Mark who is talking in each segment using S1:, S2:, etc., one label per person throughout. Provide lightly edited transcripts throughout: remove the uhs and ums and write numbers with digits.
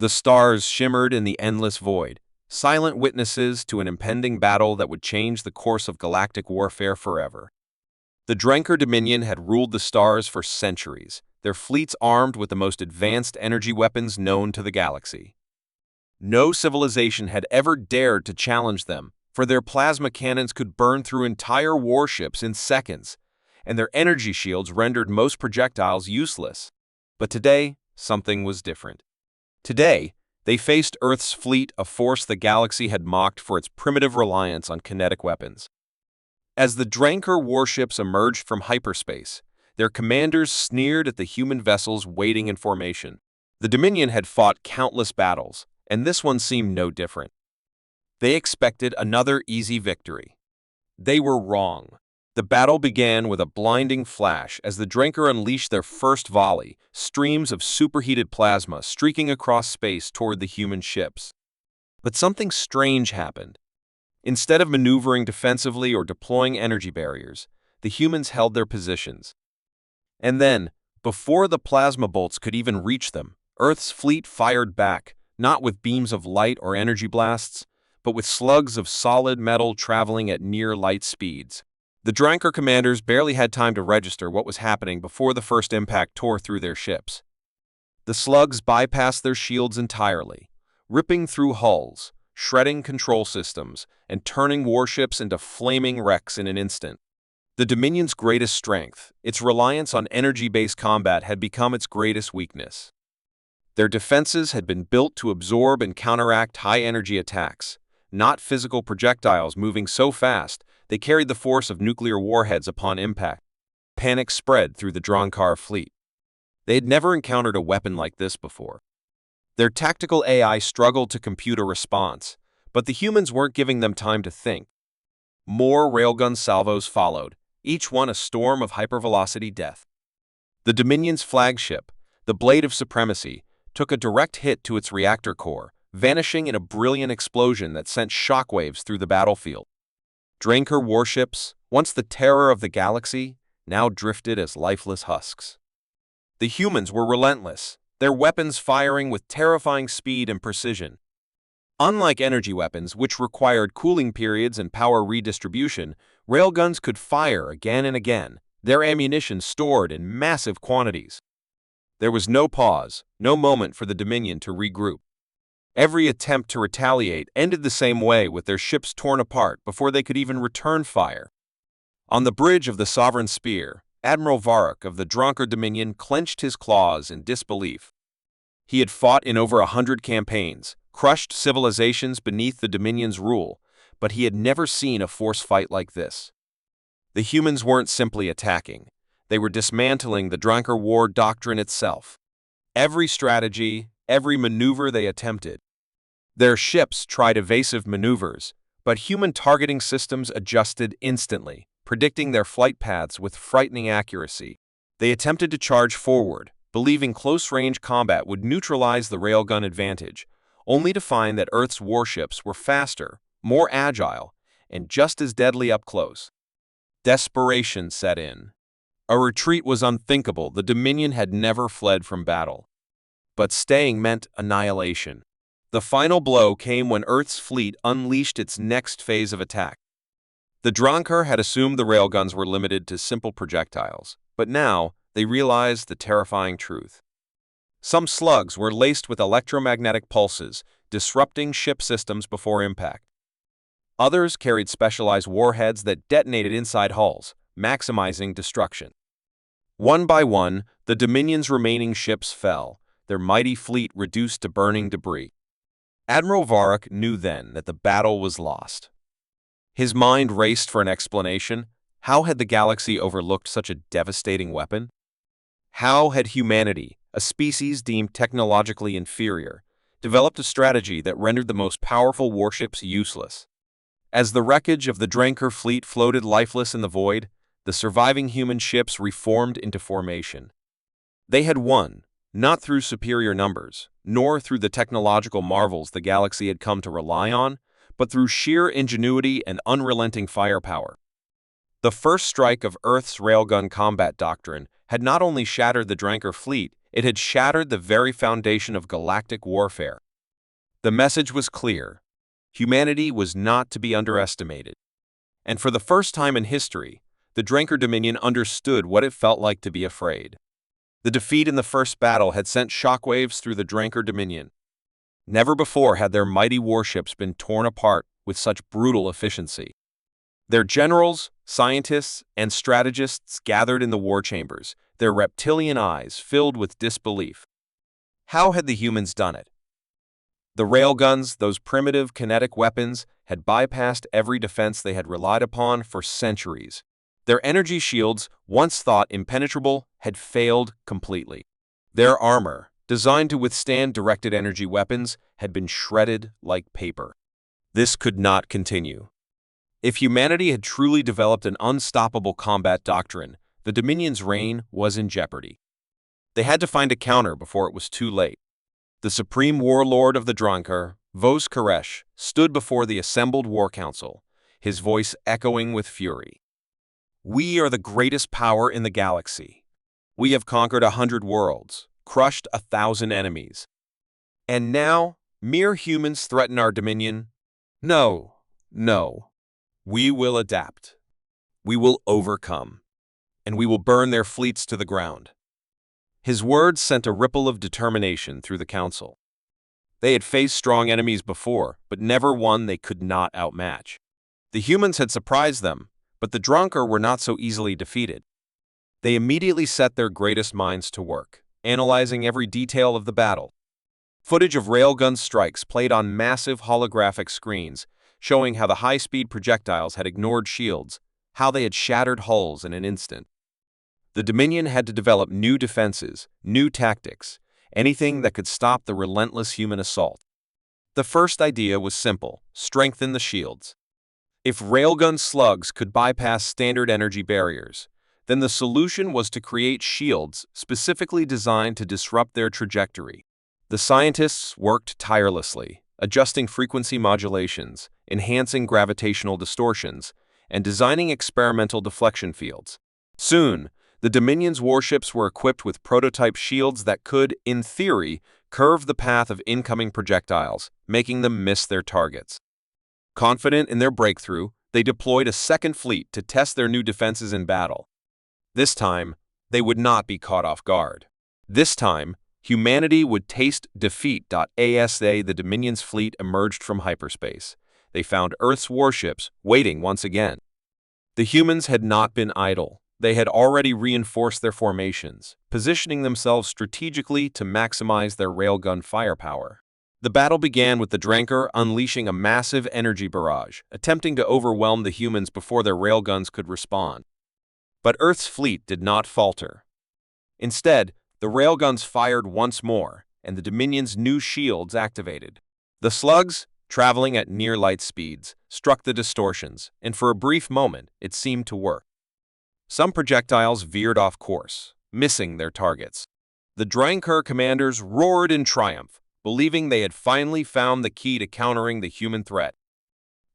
S1: The stars shimmered in the endless void, silent witnesses to an impending battle that would change the course of galactic warfare forever. The Drenker Dominion had ruled the stars for centuries, their fleets armed with the most advanced energy weapons known to the galaxy. No civilization had ever dared to challenge them, for their plasma cannons could burn through entire warships in seconds, and their energy shields rendered most projectiles useless. But today, something was different. Today, they faced Earth's fleet, a force the galaxy had mocked for its primitive reliance on kinetic weapons. As the Drenker warships emerged from hyperspace, their commanders sneered at the human vessels waiting in formation. The Dominion had fought countless battles, and this one seemed no different. They expected another easy victory. They were wrong. The battle began with a blinding flash as the Drenker unleashed their first volley, streams of superheated plasma streaking across space toward the human ships. But something strange happened. Instead of maneuvering defensively or deploying energy barriers, the humans held their positions. And then, before the plasma bolts could even reach them, Earth's fleet fired back, not with beams of light or energy blasts, but with slugs of solid metal traveling at near light speeds. The Drenker commanders barely had time to register what was happening before the first impact tore through their ships. The slugs bypassed their shields entirely, ripping through hulls, shredding control systems, and turning warships into flaming wrecks in an instant. The Dominion's greatest strength, its reliance on energy-based combat, had become its greatest weakness. Their defenses had been built to absorb and counteract high-energy attacks, not physical projectiles moving so fast they carried the force of nuclear warheads upon impact. Panic spread through the Drenker fleet. They had never encountered a weapon like this before. Their tactical AI struggled to compute a response, but the humans weren't giving them time to think. More railgun salvos followed, each one a storm of hypervelocity death. The Dominion's flagship, the Blade of Supremacy, took a direct hit to its reactor core, vanishing in a brilliant explosion that sent shockwaves through the battlefield. Drenker warships, once the terror of the galaxy, now drifted as lifeless husks. The humans were relentless, their weapons firing with terrifying speed and precision. Unlike energy weapons, which required cooling periods and power redistribution, railguns could fire again and again, their ammunition stored in massive quantities. There was no pause, no moment for the Dominion to regroup. Every attempt to retaliate ended the same way, with their ships torn apart before they could even return fire. On the bridge of the Sovereign Spear, Admiral Varrock of the Drenker Dominion clenched his claws in disbelief. He had fought in over 100 campaigns, crushed civilizations beneath the Dominion's rule, but he had never seen a force fight like this. The humans weren't simply attacking. They were dismantling the Drenker war doctrine itself. Every strategy, every maneuver they attempted. Their ships tried evasive maneuvers, but human targeting systems adjusted instantly, predicting their flight paths with frightening accuracy. They attempted to charge forward, believing close-range combat would neutralize the railgun advantage, only to find that Earth's warships were faster, more agile, and just as deadly up close. Desperation set in. A retreat was unthinkable. The Dominion had never fled from battle. But staying meant annihilation. The final blow came when Earth's fleet unleashed its next phase of attack. The Drenker had assumed the railguns were limited to simple projectiles, but now they realized the terrifying truth. Some slugs were laced with electromagnetic pulses, disrupting ship systems before impact. Others carried specialized warheads that detonated inside hulls, maximizing destruction. One by one, the Dominion's remaining ships fell, their mighty fleet reduced to burning debris. Admiral Varrock knew then that the battle was lost. His mind raced for an explanation. How had the galaxy overlooked such a devastating weapon? How had humanity, a species deemed technologically inferior, developed a strategy that rendered the most powerful warships useless? As the wreckage of the Drenker fleet floated lifeless in the void, the surviving human ships reformed into formation. They had won, not through superior numbers, nor through the technological marvels the galaxy had come to rely on, but through sheer ingenuity and unrelenting firepower. The first strike of Earth's railgun combat doctrine had not only shattered the Dranker fleet, it had shattered the very foundation of galactic warfare. The message was clear. Humanity was not to be underestimated. And for the first time in history, the Dranker Dominion understood what it felt like to be afraid. The defeat in the first battle had sent shockwaves through the Dranker Dominion. Never before had their mighty warships been torn apart with such brutal efficiency. Their generals, scientists, and strategists gathered in the war chambers, their reptilian eyes filled with disbelief. How had the humans done it? The railguns, those primitive kinetic weapons, had bypassed every defense they had relied upon for centuries. Their energy shields, once thought impenetrable, had failed completely. Their armor, designed to withstand directed energy weapons, had been shredded like paper. This could not continue. If humanity had truly developed an unstoppable combat doctrine, the Dominion's reign was in jeopardy. They had to find a counter before it was too late. The supreme warlord of the Dranker, Vos Koresh, stood before the assembled war council, his voice echoing with fury. "We are the greatest power in the galaxy. We have conquered 100 worlds, crushed 1,000 enemies. And now, mere humans threaten our dominion? No, no. We will adapt. We will overcome. And we will burn their fleets to the ground." His words sent a ripple of determination through the council. They had faced strong enemies before, but never one they could not outmatch. The humans had surprised them, but the Dranker were not so easily defeated. They immediately set their greatest minds to work, analyzing every detail of the battle. Footage of railgun strikes played on massive holographic screens, showing how the high-speed projectiles had ignored shields, how they had shattered hulls in an instant. The Dominion had to develop new defenses, new tactics, anything that could stop the relentless human assault. The first idea was simple: strengthen the shields. If railgun slugs could bypass standard energy barriers, then the solution was to create shields specifically designed to disrupt their trajectory. The scientists worked tirelessly, adjusting frequency modulations, enhancing gravitational distortions, and designing experimental deflection fields. Soon, the Dominion's warships were equipped with prototype shields that could, in theory, curve the path of incoming projectiles, making them miss their targets. Confident in their breakthrough, they deployed a second fleet to test their new defenses in battle. This time, they would not be caught off guard. This time, humanity would taste defeat. ASA The Dominion's fleet emerged from hyperspace. They found Earth's warships waiting once again. The humans had not been idle. They had already reinforced their formations, positioning themselves strategically to maximize their railgun firepower. The battle began with the Dranker unleashing a massive energy barrage, attempting to overwhelm the humans before their railguns could respond. But Earth's fleet did not falter. Instead, the railguns fired once more, and the Dominion's new shields activated. The slugs, traveling at near light speeds, struck the distortions, and for a brief moment, it seemed to work. Some projectiles veered off course, missing their targets. The Dranker commanders roared in triumph, believing they had finally found the key to countering the human threat.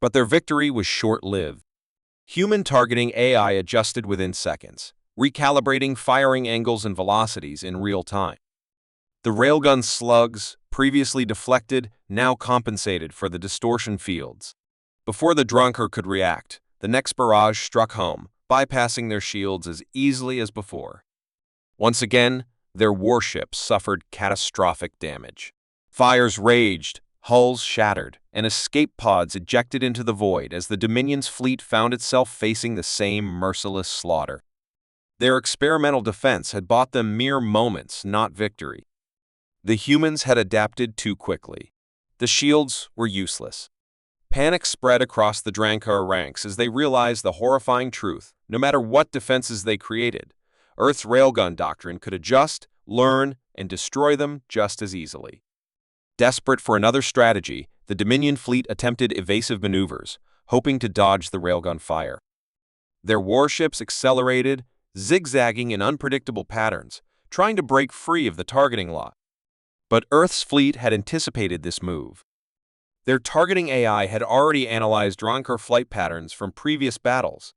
S1: But their victory was short-lived. Human targeting AI adjusted within seconds, recalibrating firing angles and velocities in real time. The railgun slugs, previously deflected, now compensated for the distortion fields. Before the Dranker could react, the next barrage struck home, bypassing their shields as easily as before. Once again, their warships suffered catastrophic damage. Fires raged, hulls shattered, and escape pods ejected into the void as the Dominion's fleet found itself facing the same merciless slaughter. Their experimental defense had bought them mere moments, not victory. The humans had adapted too quickly. The shields were useless. Panic spread across the Dranker ranks as they realized the horrifying truth: no matter what defenses they created, Earth's railgun doctrine could adjust, learn, and destroy them just as easily. Desperate for another strategy, the Dominion fleet attempted evasive maneuvers, hoping to dodge the railgun fire. Their warships accelerated, zigzagging in unpredictable patterns, trying to break free of the targeting lock. But Earth's fleet had anticipated this move. Their targeting AI had already analyzed Dranker flight patterns from previous battles.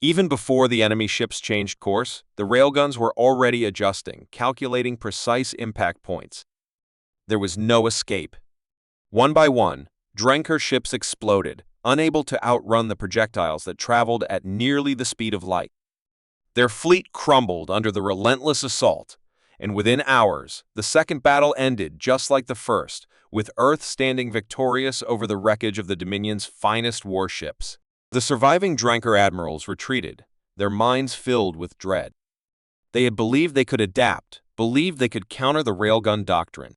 S1: Even before the enemy ships changed course, the railguns were already adjusting, calculating precise impact points. There was no escape. One by one, Drenker ships exploded, unable to outrun the projectiles that traveled at nearly the speed of light. Their fleet crumbled under the relentless assault, and within hours, the second battle ended just like the first, with Earth standing victorious over the wreckage of the Dominion's finest warships. The surviving Drenker admirals retreated, their minds filled with dread. They had believed they could adapt, believed they could counter the railgun doctrine.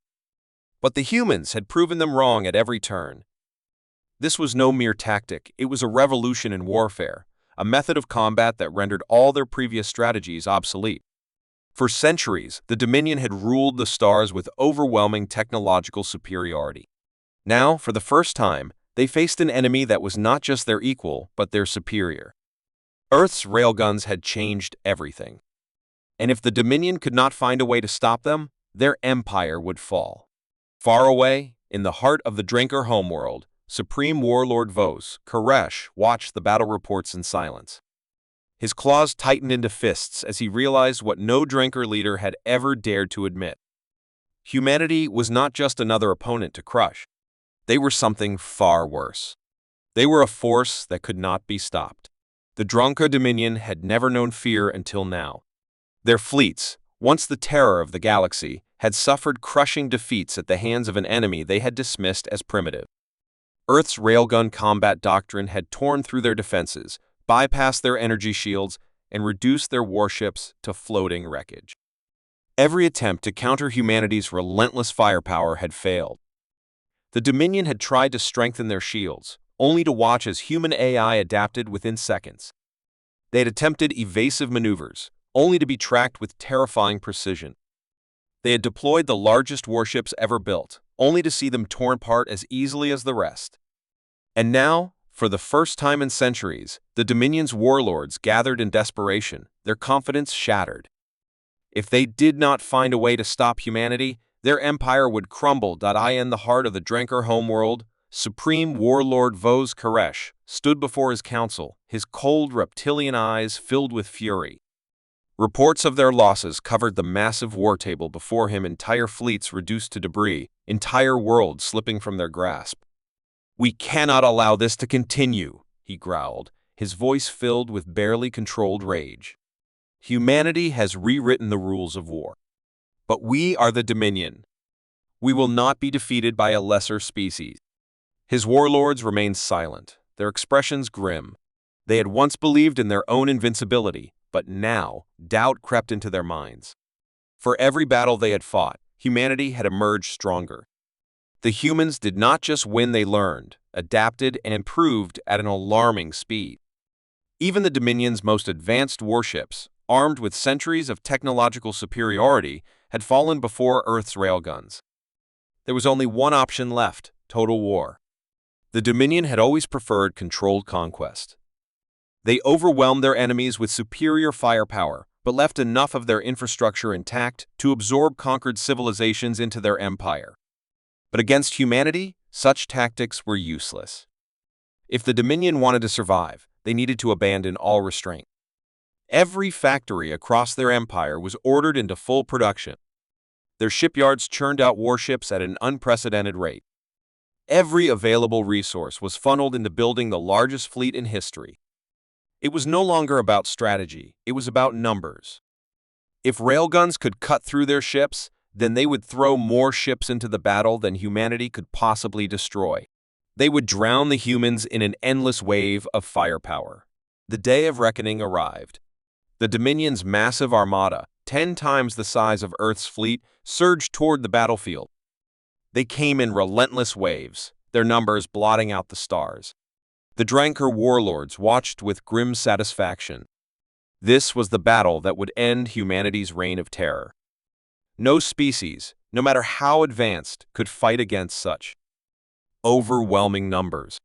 S1: But the humans had proven them wrong at every turn. This was no mere tactic, it was a revolution in warfare, a method of combat that rendered all their previous strategies obsolete. For centuries, the Dominion had ruled the stars with overwhelming technological superiority. Now, for the first time, they faced an enemy that was not just their equal, but their superior. Earth's railguns had changed everything. And if the Dominion could not find a way to stop them, their empire would fall. Far away, in the heart of the Drenker homeworld, Supreme Warlord Vos, Koresh, watched the battle reports in silence. His claws tightened into fists as he realized what no Drenker leader had ever dared to admit. Humanity was not just another opponent to crush. They were something far worse. They were a force that could not be stopped. The Drenker Dominion had never known fear until now. Their fleets, once the terror of the galaxy, had suffered crushing defeats at the hands of an enemy they had dismissed as primitive. Earth's railgun combat doctrine had torn through their defenses, bypassed their energy shields, and reduced their warships to floating wreckage. Every attempt to counter humanity's relentless firepower had failed. The Dominion had tried to strengthen their shields, only to watch as human AI adapted within seconds. They had attempted evasive maneuvers, only to be tracked with terrifying precision. They had deployed the largest warships ever built, only to see them torn apart as easily as the rest. And now, for the first time in centuries, the Dominion's warlords gathered in desperation, their confidence shattered. If they did not find a way to stop humanity, their empire would crumble. In the heart of the Drenker homeworld, Supreme Warlord Vos Koresh stood before his council, his cold reptilian eyes filled with fury. Reports of their losses covered the massive war table before him, entire fleets reduced to debris, entire worlds slipping from their grasp. "We cannot allow this to continue," he growled, his voice filled with barely controlled rage. "Humanity has rewritten the rules of war. But we are the Dominion. We will not be defeated by a lesser species." His warlords remained silent, their expressions grim. They had once believed in their own invincibility, but now doubt crept into their minds. For every battle they had fought, humanity had emerged stronger. The humans did not just win, they learned, adapted, and improved at an alarming speed. Even the Dominion's most advanced warships, armed with centuries of technological superiority, had fallen before Earth's railguns. There was only one option left: total war. The Dominion had always preferred controlled conquest. They overwhelmed their enemies with superior firepower, but left enough of their infrastructure intact to absorb conquered civilizations into their empire. But against humanity, such tactics were useless. If the Dominion wanted to survive, they needed to abandon all restraint. Every factory across their empire was ordered into full production. Their shipyards churned out warships at an unprecedented rate. Every available resource was funneled into building the largest fleet in history. It was no longer about strategy, it was about numbers. If railguns could cut through their ships, then they would throw more ships into the battle than humanity could possibly destroy. They would drown the humans in an endless wave of firepower. The day of reckoning arrived. The Dominion's massive armada, 10 times the size of Earth's fleet, surged toward the battlefield. They came in relentless waves, their numbers blotting out the stars. The Drenker warlords watched with grim satisfaction. This was the battle that would end humanity's reign of terror. No species, no matter how advanced, could fight against such overwhelming numbers.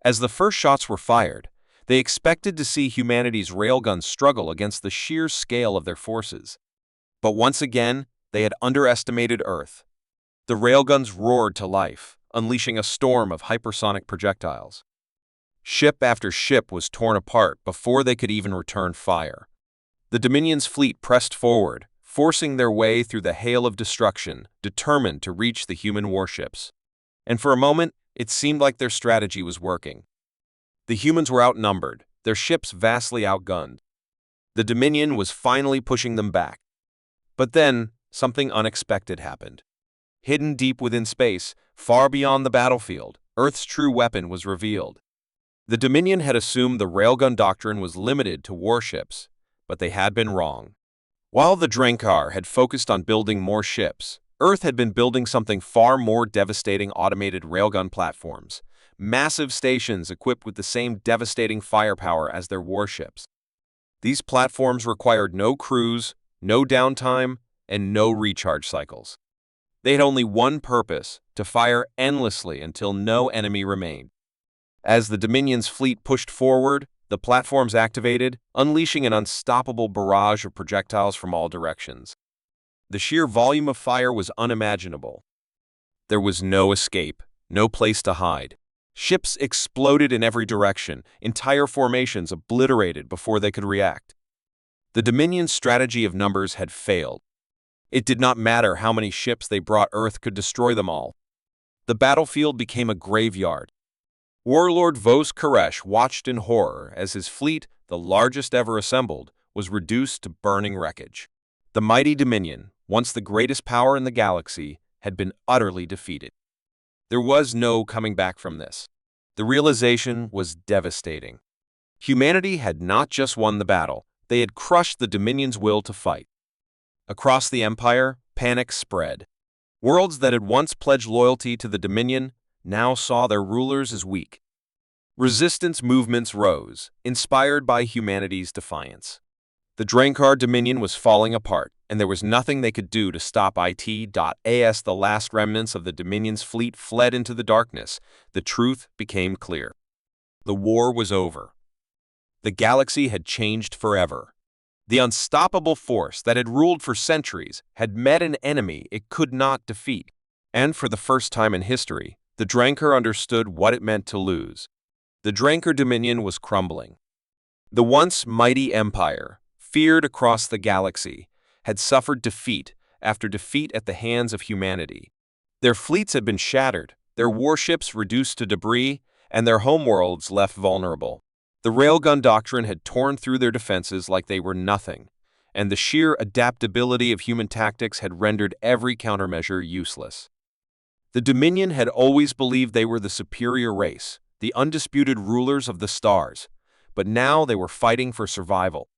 S1: As the first shots were fired, they expected to see humanity's railguns struggle against the sheer scale of their forces. But once again, they had underestimated Earth. The railguns roared to life, unleashing a storm of hypersonic projectiles. Ship after ship was torn apart before they could even return fire. The Dominion's fleet pressed forward, forcing their way through the hail of destruction, determined to reach the human warships. And for a moment, it seemed like their strategy was working. The humans were outnumbered, their ships vastly outgunned. The Dominion was finally pushing them back. But then, something unexpected happened. Hidden deep within space, far beyond the battlefield, Earth's true weapon was revealed. The Dominion had assumed the railgun doctrine was limited to warships, but they had been wrong. While the Draencar had focused on building more ships, Earth had been building something far more devastating: automated railgun platforms, massive stations equipped with the same devastating firepower as their warships. These platforms required no crews, no downtime, and no recharge cycles. They had only one purpose: to fire endlessly until no enemy remained. As the Dominion's fleet pushed forward, the platforms activated, unleashing an unstoppable barrage of projectiles from all directions. The sheer volume of fire was unimaginable. There was no escape, no place to hide. Ships exploded in every direction, entire formations obliterated before they could react. The Dominion's strategy of numbers had failed. It did not matter how many ships they brought, Earth could destroy them all. The battlefield became a graveyard. Warlord Vos Koresh watched in horror as his fleet, the largest ever assembled, was reduced to burning wreckage. The mighty Dominion, once the greatest power in the galaxy, had been utterly defeated. There was no coming back from this. The realization was devastating. Humanity had not just won the battle, they had crushed the Dominion's will to fight. Across the Empire, panic spread. Worlds that had once pledged loyalty to the Dominion now saw their rulers as weak. Resistance movements rose, inspired by humanity's defiance. The Draencar Dominion was falling apart, and there was nothing they could do to stop it. The last remnants of the Dominion's fleet fled into the darkness. The truth became clear. The war was over. The galaxy had changed forever. The unstoppable force that had ruled for centuries had met an enemy it could not defeat. And for the first time in history, the Draencar understood what it meant to lose. The Draencar Dominion was crumbling. The once mighty empire, feared across the galaxy, had suffered defeat after defeat at the hands of humanity. Their fleets had been shattered, their warships reduced to debris, and their homeworlds left vulnerable. The railgun doctrine had torn through their defenses like they were nothing, and the sheer adaptability of human tactics had rendered every countermeasure useless. The Dominion had always believed they were the superior race, the undisputed rulers of the stars, but now they were fighting for survival.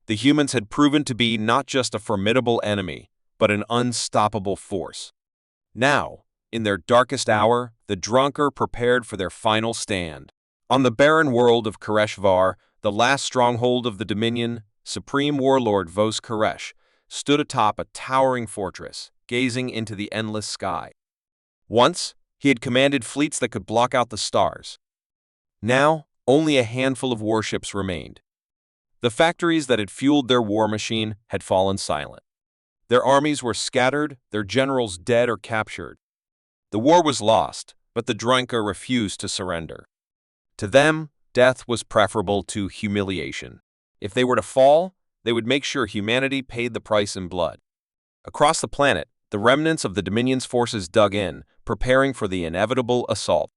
S1: The humans had proven to be not just a formidable enemy, but an unstoppable force. Now, in their darkest hour, the Draencar prepared for their final stand. On the barren world of Koresh-Var, the last stronghold of the Dominion, Supreme Warlord Vos Koresh stood atop a towering fortress, gazing into the endless sky. Once, he had commanded fleets that could block out the stars. Now, only a handful of warships remained. The factories that had fueled their war machine had fallen silent. Their armies were scattered, their generals dead or captured. The war was lost, but the Draencar refused to surrender. To them, death was preferable to humiliation. If they were to fall, they would make sure humanity paid the price in blood. Across the planet, the remnants of the Dominion's forces dug in, preparing for the inevitable assault.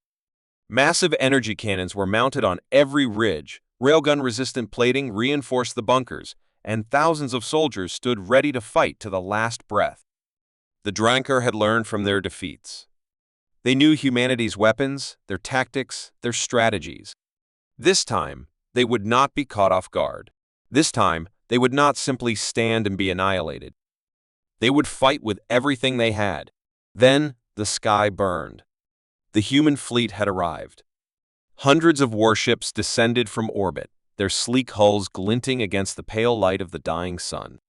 S1: Massive energy cannons were mounted on every ridge, railgun-resistant plating reinforced the bunkers, and thousands of soldiers stood ready to fight to the last breath. The Draencar had learned from their defeats. They knew humanity's weapons, their tactics, their strategies. This time, they would not be caught off guard. This time, they would not simply stand and be annihilated. They would fight with everything they had. Then, the sky burned. The human fleet had arrived. Hundreds of warships descended from orbit, their sleek hulls glinting against the pale light of the dying sun.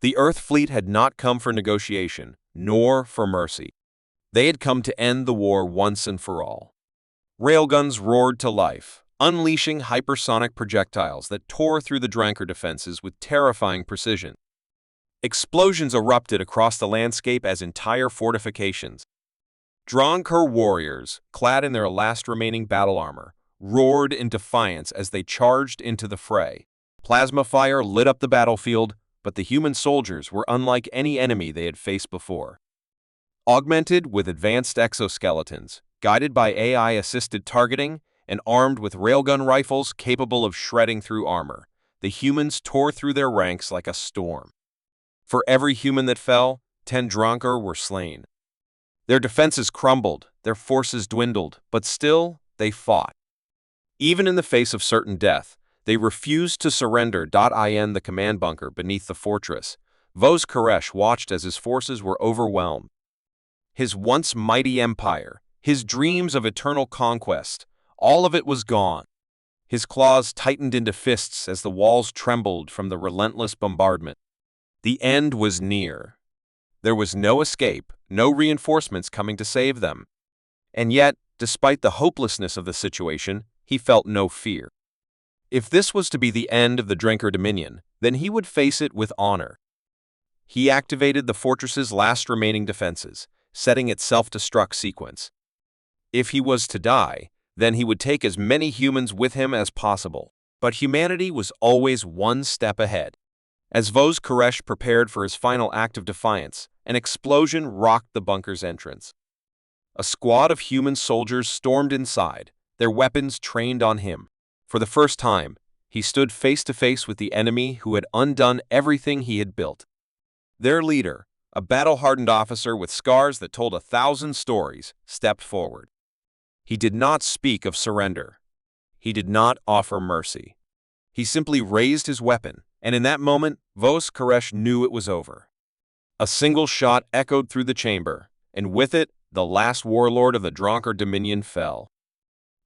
S1: The Earth fleet had not come for negotiation, nor for mercy. They had come to end the war once and for all. Railguns roared to life, unleashing hypersonic projectiles that tore through the Draencar defenses with terrifying precision. Explosions erupted across the landscape as entire fortifications. Draencar warriors, clad in their last remaining battle armor, roared in defiance as they charged into the fray. Plasma fire lit up the battlefield, but the human soldiers were unlike any enemy they had faced before. Augmented with advanced exoskeletons, guided by AI-assisted targeting, and armed with railgun rifles capable of shredding through armor, the humans tore through their ranks like a storm. For every human that fell, 10 Dronker were slain. Their defenses crumbled, their forces dwindled, but still, they fought. Even in the face of certain death, they refused to surrender. In the command bunker beneath the fortress, Vos Koresh watched as his forces were overwhelmed. His once mighty empire, his dreams of eternal conquest, all of it was gone. His claws tightened into fists as the walls trembled from the relentless bombardment. The end was near. There was no escape, no reinforcements coming to save them. And yet, despite the hopelessness of the situation, he felt no fear. If this was to be the end of the Drenker Dominion, then he would face it with honor. He activated the fortress's last remaining defenses, setting its self-destruct sequence. If he was to die, then he would take as many humans with him as possible. But humanity was always one step ahead. As Vos Koresh prepared for his final act of defiance, an explosion rocked the bunker's entrance. A squad of human soldiers stormed inside, their weapons trained on him. For the first time, he stood face to face with the enemy who had undone everything he had built. Their leader, a battle-hardened officer with scars that told 1,000 stories, stepped forward. He did not speak of surrender. He did not offer mercy. He simply raised his weapon, and in that moment, Vos Koresh knew it was over. A single shot echoed through the chamber, and with it, the last warlord of the Dronker Dominion fell.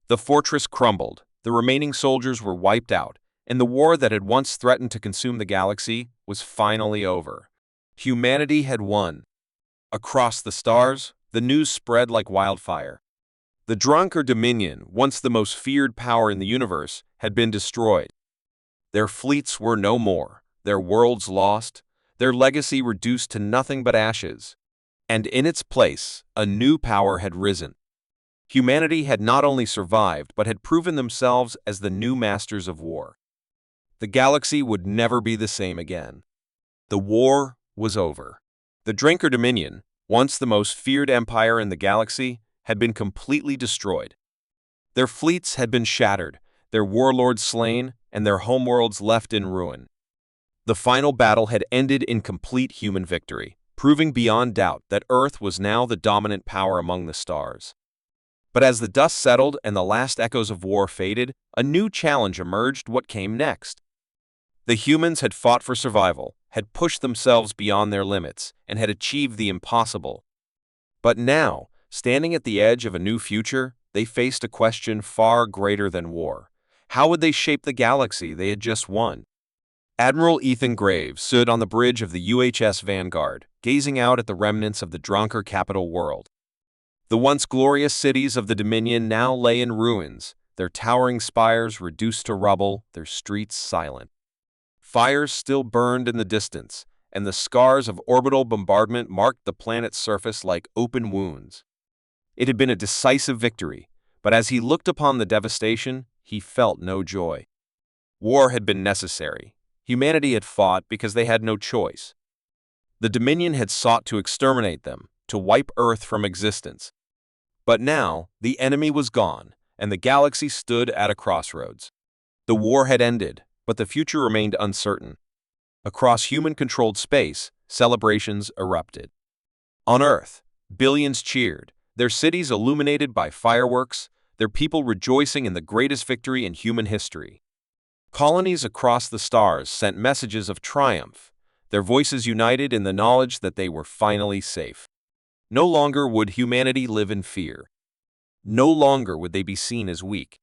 S1: The fortress crumbled, the remaining soldiers were wiped out, and the war that had once threatened to consume the galaxy was finally over. Humanity had won. Across the stars, the news spread like wildfire. The Dronker Dominion, once the most feared power in the universe, had been destroyed. Their fleets were no more, their worlds lost, their legacy reduced to nothing but ashes. And in its place, a new power had risen. Humanity had not only survived, but had proven themselves as the new masters of war. The galaxy would never be the same again. The war was over. The Drenker Dominion, once the most feared empire in the galaxy, had been completely destroyed. Their fleets had been shattered, their warlords slain, and their homeworlds left in ruin. The final battle had ended in complete human victory, proving beyond doubt that Earth was now the dominant power among the stars. But as the dust settled and the last echoes of war faded, a new challenge emerged. What came next? The humans had fought for survival, had pushed themselves beyond their limits, and had achieved the impossible. But now, standing at the edge of a new future, they faced a question far greater than war. How would they shape the galaxy they had just won? Admiral Ethan Graves stood on the bridge of the UHS Vanguard, gazing out at the remnants of the Dronker capital world. The once glorious cities of the Dominion now lay in ruins, their towering spires reduced to rubble, their streets silent. Fires still burned in the distance, and the scars of orbital bombardment marked the planet's surface like open wounds. It had been a decisive victory, but as he looked upon the devastation, he felt no joy. War had been necessary. Humanity had fought because they had no choice. The Dominion had sought to exterminate them, to wipe Earth from existence. But now, the enemy was gone, and the galaxy stood at a crossroads. The war had ended, but the future remained uncertain. Across human-controlled space, celebrations erupted. On Earth, billions cheered, their cities illuminated by fireworks, their people rejoicing in the greatest victory in human history. Colonies across the stars sent messages of triumph, their voices united in the knowledge that they were finally safe. No longer would humanity live in fear. No longer would they be seen as weak.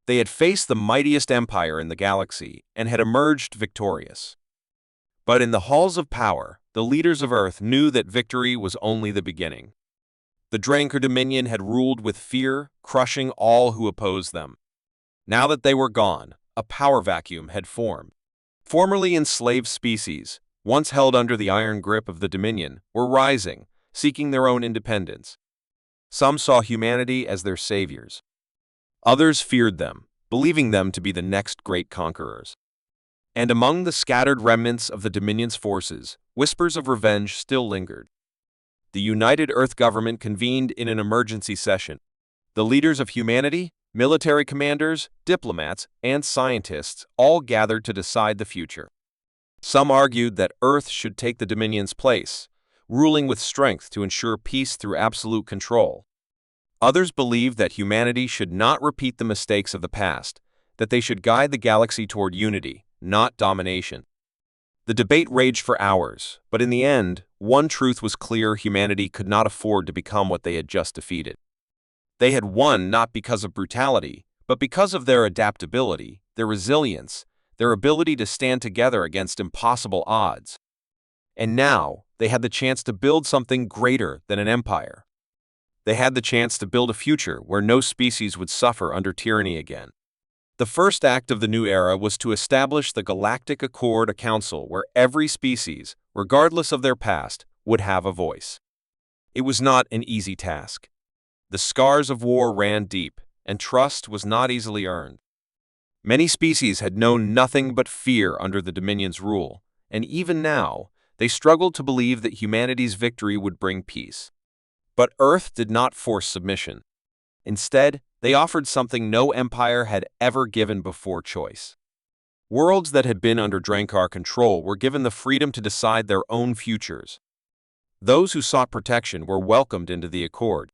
S1: They had faced the mightiest empire in the galaxy and had emerged victorious. But in the halls of power, the leaders of Earth knew that victory was only the beginning. The Drenker Dominion had ruled with fear, crushing all who opposed them. Now that they were gone, a power vacuum had formed. Formerly enslaved species, once held under the iron grip of the Dominion, were rising, seeking their own independence. Some saw humanity as their saviors. Others feared them, believing them to be the next great conquerors. And among the scattered remnants of the Dominion's forces, whispers of revenge still lingered. The United Earth government convened in an emergency session. The leaders of humanity, military commanders, diplomats, and scientists all gathered to decide the future. Some argued that Earth should take the Dominion's place, ruling with strength to ensure peace through absolute control. Others believed that humanity should not repeat the mistakes of the past, that they should guide the galaxy toward unity, not domination. The debate raged for hours, but in the end, one truth was clear: humanity could not afford to become what they had just defeated. They had won not because of brutality, but because of their adaptability, their resilience, their ability to stand together against impossible odds. And now, they had the chance to build something greater than an empire. They had the chance to build a future where no species would suffer under tyranny again. The first act of the new era was to establish the Galactic Accord, a council where every species, regardless of their past, would have a voice. It was not an easy task. The scars of war ran deep, and trust was not easily earned. Many species had known nothing but fear under the Dominion's rule, and even now, they struggled to believe that humanity's victory would bring peace. But Earth did not force submission. Instead, they offered something no empire had ever given before: choice. Worlds that had been under Draencar control were given the freedom to decide their own futures. Those who sought protection were welcomed into the Accord.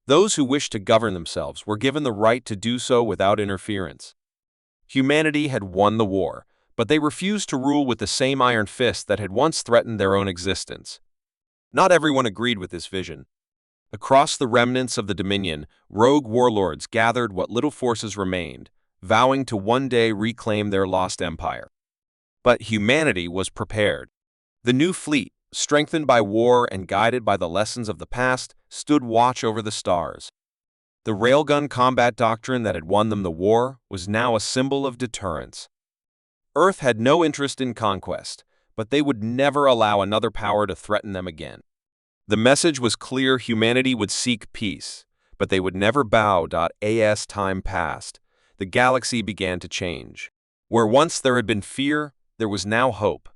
S1: Those who wished to govern themselves were given the right to do so without interference. Humanity had won the war, but they refused to rule with the same iron fist that had once threatened their own existence. Not everyone agreed with this vision. Across the remnants of the Dominion, rogue warlords gathered what little forces remained, vowing to one day reclaim their lost empire. But humanity was prepared. The new fleet, strengthened by war and guided by the lessons of the past, stood watch over the stars. The railgun combat doctrine that had won them the war was now a symbol of deterrence. Earth had no interest in conquest, but they would never allow another power to threaten them again. The message was clear: humanity would seek peace, but they would never bow. As time passed, the galaxy began to change. Where once there had been fear, there was now hope.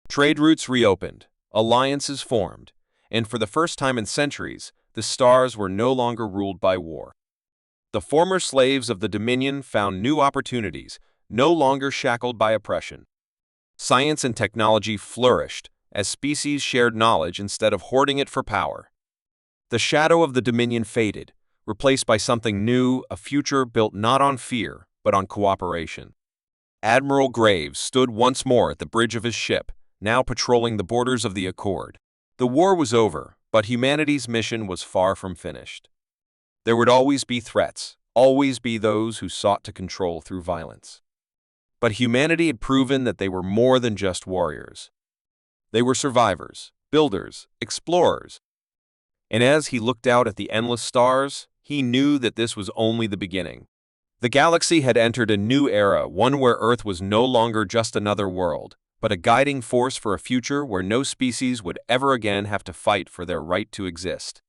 S1: Trade routes reopened, alliances formed, and for the first time in centuries, the stars were no longer ruled by war. The former slaves of the Dominion found new opportunities, no longer shackled by oppression. Science and technology flourished as species shared knowledge instead of hoarding it for power. The shadow of the Dominion faded, replaced by something new: a future built not on fear, but on cooperation. Admiral Graves stood once more at the bridge of his ship, now patrolling the borders of the Accord. The war was over, but humanity's mission was far from finished. There would always be threats, always be those who sought to control through violence. But humanity had proven that they were more than just warriors. They were survivors, builders, explorers. And as he looked out at the endless stars, he knew that this was only the beginning. The galaxy had entered a new era, one where Earth was no longer just another world, but a guiding force for a future where no species would ever again have to fight for their right to exist.